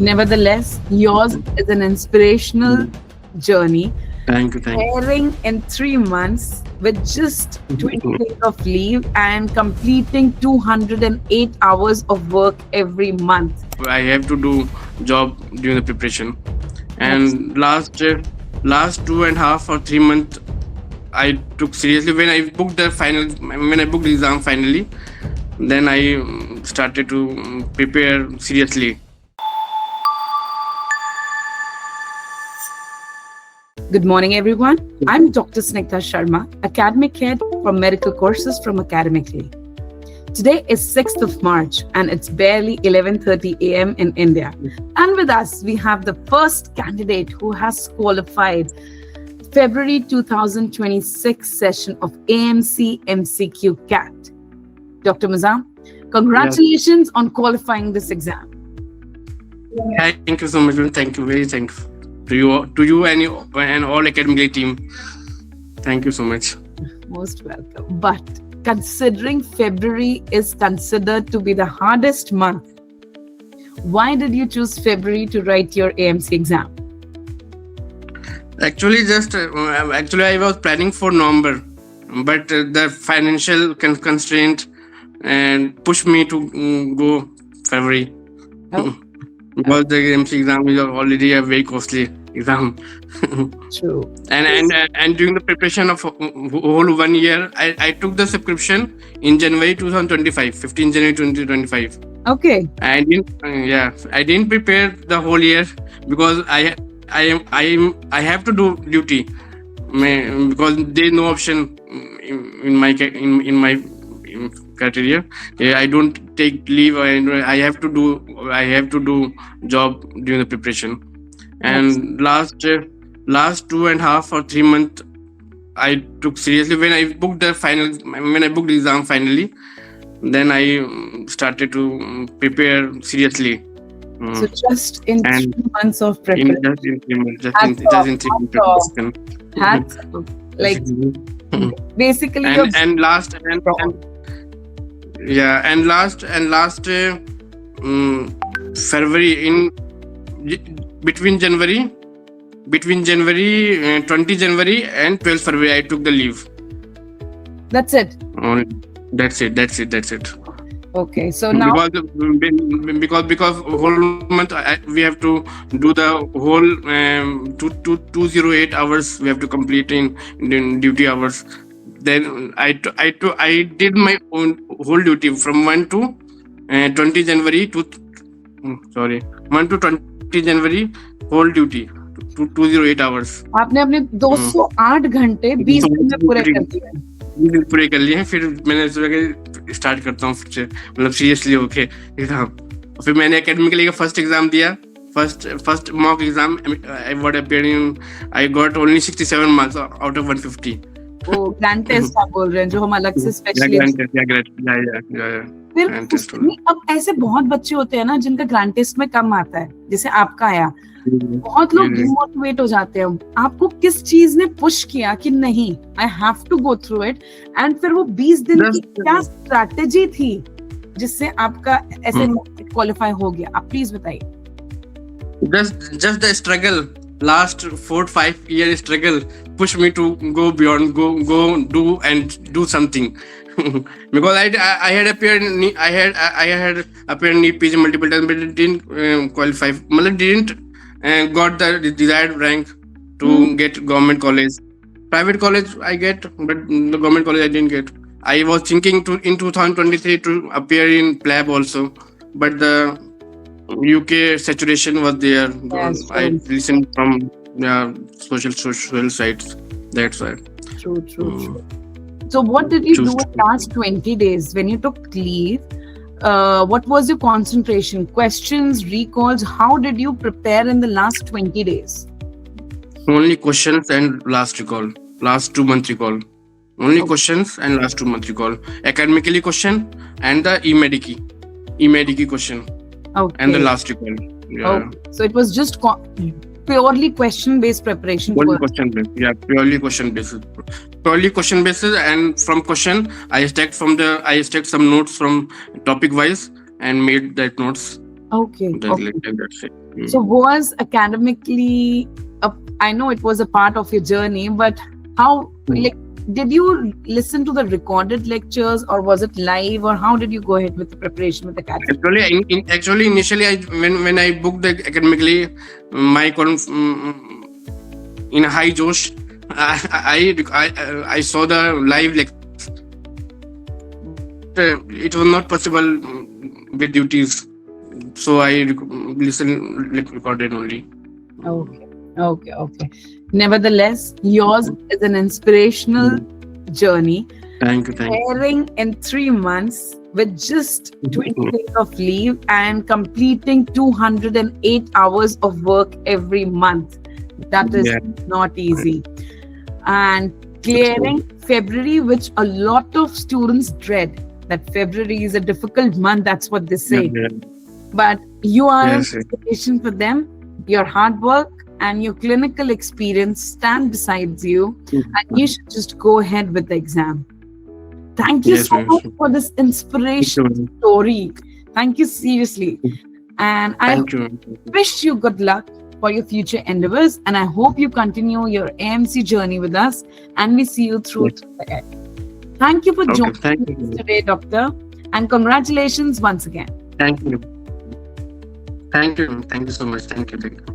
Nevertheless, yours is an inspirational journey, Thank you, thank preparing in 3 months with just 20 you. days of leave and completing 208 hours of work every month. I have to do job during the preparation, That's and last 2.5 or 3 months I took seriously when I booked the exam finally. Then I started to prepare seriously. Good morning, everyone. I'm Dr. Snigdha Sharma, Academic Head for Medical Courses from Academically. Today is 6th of March and it's barely 11:30 a.m. in India. And with us, we have the first candidate who has qualified February 2026 session of AMC MCQ CAT. Dr. Muzam, congratulations on qualifying this exam. Thank you so much. Thank you, very thankful to you and all academic team. Thank you so much. Most welcome. But considering February is considered to be the hardest month, why did you choose February to write your AMC exam? Actually, I was planning for November, but the financial constraint and pushed me to go February. Oh. Because the MC exam is already a very costly exam. True. And during the preparation of whole 1 year, I took the subscription in January 2025, 15 January 2025. Okay. I didn't prepare the whole year because I have to do duty because there is no option in my criteria. I don't take leave. I have to do job during the preparation. And last 2.5 or 3 months I took seriously when I booked the exam finally. Then I started to prepare seriously. So just in 3 months of In preparation, just in 3 months, just in 3 months. hats off. Like basically your and last February between January 20 January and 12 February I took the leave. that's it. Only that's it. Okay. So now because whole month we have to do the whole 208 hours we have to complete in duty hours. Then I did my own whole duty from 1 to 20 January to 1 to 20 January whole duty to 208 hours. आपने अपने 208 घंटे 20 दिन में पूरे कर दिए. पूरे कर लिए हैं. फिर मैंने सोचा कि स्टार्ट करता हूँ फिर से, मतलब सीरियसली होके एग्जाम. फिर मैंने एकेडमिकली का फर्स्ट एग्जाम दिया. First mock exam I got only 67 marks out of 150. वो ग्रैंड टेस्ट आप बोल रहे हैं जो हम अलग से स्पेशली. फिर नहीं, अब ऐसे बहुत बच्चे होते हैं ना जिनका ग्रैंड टेस्ट में कम आता है, जैसे आपका आया. बहुत लोग डिमोटिवेट हो जाते हैं. आपको किस चीज ने पुश किया कि नहीं I have to go through it, and फिर वो 20 दिन की क्या स्ट्रैटेजी थी जिससे आपका ऐसे क्वालिफाई हो गया? आप प्लीज बताइए. Just the struggle, last 4-5 year struggle pushed me to go beyond, go do and do something. Because I had appeared NEET PG multiple times, but it didn't qualify. Didn't got the desired rank to get government college. Private college I get, but the government college I didn't get. I was thinking in 2023 to appear in PLAB also, but the UK saturation was there. Yes, I listened from social sites. That's why. True. So what did you do in last 20 days when you took leave? What was your concentration? Questions, recalls? How did you prepare in the last 20 days? Only questions and last 2-month recall. Only questions and last 2-month recall. Academically question and the e-medici question. Okay. And the last recall. Yeah. Okay. So it was just purely question-based preparation. Purely question-based. Yeah, purely question-based. And from question, I stacked some notes from topic-wise and made that notes. Okay. That's Okay. that's it. So was academically, I know it was a part of your journey, but how, like, did you listen to the recorded lectures or was it live, or how did you go ahead with the preparation with the academic? Actually, initially, when I booked the academically, my in a high josh, I saw the live lecture. It was not possible with duties, so I recorded only. Okay. Okay. Okay. Nevertheless, yours is an inspirational journey. Thank you. Preparing in 3 months with just 20 days of leave and completing 208 hours of work every month. That is Yeah. not easy. And clearing February, which a lot of students dread, that February is a difficult month. That's what they say. Yeah. But you are an Yes. inspiration for them. Your hard work and your clinical experience stand beside you, and you should just go ahead with the exam. Thank you Yes, so ma'am. much for this inspirational story. Thank you seriously. And I Thank you. wish you good luck for your future endeavors. And I hope you continue your AMC journey with us and we see you through Yes. to the end. Thank you for Okay, joining thank us you. today, Doctor. And congratulations once again. Thank you. Thank you. Thank you so much. Thank you.